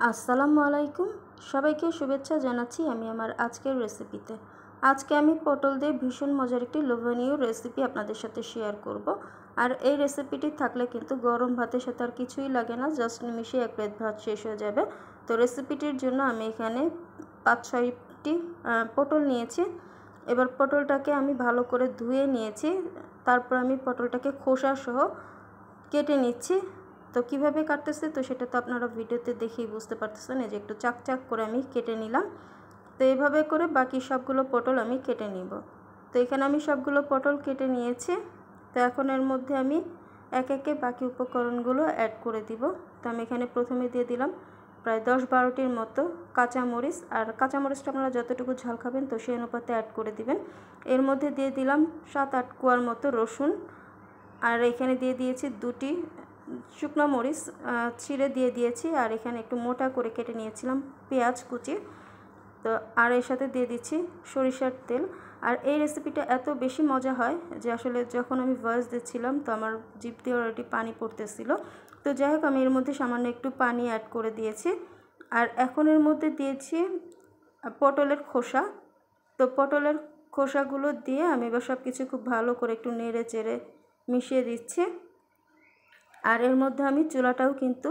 আসসালামু আলাইকুম, সবাইকে শুভেচ্ছা জানাচ্ছি আমি আমার আজকের রেসিপিতে। আজকে আমি পটল দিয়ে ভীষণ মজার একটি লোভনীয় রেসিপি আপনাদের সাথে শেয়ার করব। আর এই রেসিপিটি থাকলে কিন্তু গরম ভাতের সাথে আর কিছুই লাগে না, জাস্ট নিমিশে এক প্লেট ভাত শেষ হয়ে যাবে। তো রেসিপিটির জন্য আমি এখানে 5-6টি পটল নিয়েছি। এবার পটলটাকে আমি ভালো করে ধুয়ে নিয়েছি, তারপর আমি পটলটাকে খোসা সহ কেটে নিচ্ছি। তো কিভাবে কাটতেছে তো সেটা তো আপনারা ভিডিওতে দেখেই বুঝতে পারতেছেন। এই যে একটু চাক করে আমি কেটে নিলাম। তো এইভাবে করে বাকি সবগুলো পটল আমি কেটে নিব। তো এখানে আমি সবগুলো পটল কেটে নিয়েছি। তো এখন এর মধ্যে আমি একে একে বাকি উপকরণগুলো অ্যাড করে দিব। তো আমি এখানে প্রথমে দিয়ে দিলাম প্রায় 10-12টির মতো কাঁচামরিচ। আর কাঁচামরিচটা আপনারা যতটুকু ঝাল খাবেন তো সেই অনুপাতে অ্যাড করে দিবেন। এর মধ্যে দিয়ে দিলাম 7-8 কোয়ার মতো রসুন। আর এখানে দিয়ে দিয়েছি 2টি শুকনো মরিচ ছিঁড়ে দিয়ে দিয়েছি। আর এখানে একটু মোটা করে কেটে নিয়েছিলাম পেঁয়াজ কুচি। তো আর এর সাথে দিয়ে দিচ্ছি সরিষার তেল। আর এই রেসিপিটা এত বেশি মজা হয় যে আসলে যখন আমি ভয়েস দিচ্ছিলাম তো আমার জিভ দিয়ে অলরেডি পানি পড়তেছিল। তো যাই হোক, আমি এর মধ্যে সামান্য একটু পানি অ্যাড করে দিয়েছি। আর এখন এর মধ্যে দিয়েছি পটলের খোসা। তো পটলের খোসাগুলো দিয়ে আমি এবার সব কিছু খুব ভালো করে একটু নেড়ে চেড়ে মিশিয়ে দিচ্ছি। আর এর মধ্যে আমি চুলাটাও কিন্তু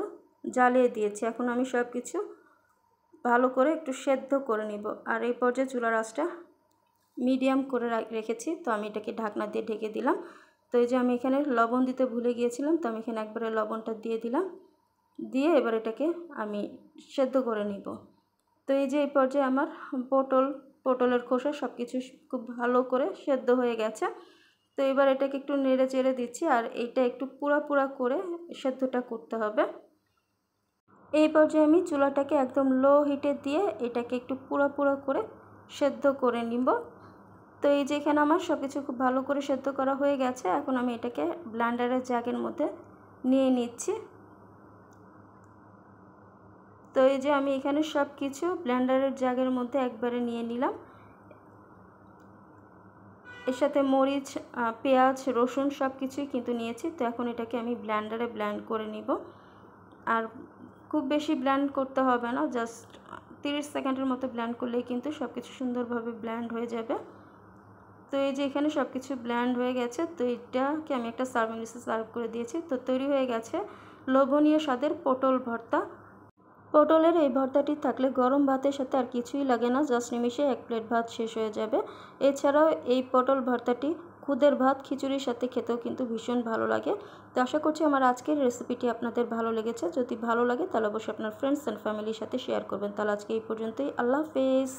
জ্বালিয়ে দিয়েছি। এখন আমি সব কিছু ভালো করে একটু সেদ্ধ করে নিব। আর এই পর্যায়ে চুলার আঁচটা মিডিয়াম করে রেখেছি। তো আমি এটাকে ঢাকনা দিয়ে ঢেকে দিলাম। তো এই যে আমি এখানে লবণ দিতে ভুলে গিয়েছিলাম, তো আমি এখানে একবারে লবণটা দিয়ে দিলাম। দিয়ে এবার এটাকে আমি সেদ্ধ করে নিব। তো এই যে এই পর্যায়ে আমার পটলের খোসা সব কিছু খুব ভালো করে সেদ্ধ হয়ে গেছে। তো এবার এটাকে একটু নেড়ে চেড়ে দিচ্ছি। আর এইটা একটু পুরা করে সেদ্ধটা করতে হবে। এই পর্যায়ে আমি চুলাটাকে একদম লো হিটে দিয়ে এটাকে একটু পুরা করে সেদ্ধ করে নিব। তো এই যে এখানে আমার সব কিছু খুব ভালো করে সেদ্ধ করা হয়ে গেছে। এখন আমি এটাকে ব্লেন্ডারের জাগের মধ্যে নিয়ে নিচ্ছি। তো এই যে আমি এখানে সব কিছু ব্লেন্ডারের জাগের মধ্যে একবারে নিয়ে নিলাম। এর সাথে মরিচ, পেঁয়াজ, রসুন সব কিছুই কিন্তু নিয়েছি। তো এখন এটাকে আমি ব্লেন্ডারে ব্লেন্ড করে নিব। আর খুব বেশি ব্লেন্ড করতে হবে না, জাস্ট 30 সেকেন্ডের মতো ব্লেন্ড করলেই কিন্তু সব কিছু সুন্দরভাবে ব্লেন্ড হয়ে যাবে। তো এই যে এখানে সব কিছু ব্লেন্ড হয়ে গেছে। তো এটাকে আমি একটা সার্ভিং ডিশে সার্ভ করে দিয়েছি। তো তৈরি হয়ে গেছে লোভনীয় স্বাদের পটল ভর্তা। পটলের এই ভর্তাটি থাকলে গরম ভাতের সাথে আর কিছুই লাগে না, জাস্ট নিমিশে এক প্লেট ভাত শেষ হয়ে যাবে। এছাড়াও এই পটল ভর্তাটি খুদের ভাত, খিচুড়ির সাথে খেতেও কিন্তু ভীষণ ভালো লাগে। তো আশা করছি আমার আজকের রেসিপিটি আপনাদের ভালো লেগেছে। যদি ভালো লাগে তাহলে অবশ্যই আপনার ফ্রেন্ডস অ্যান্ড ফ্যামিলির সাথে শেয়ার করবেন। তাহলে আজকে এই পর্যন্তই। আল্লাহ হাফেজ।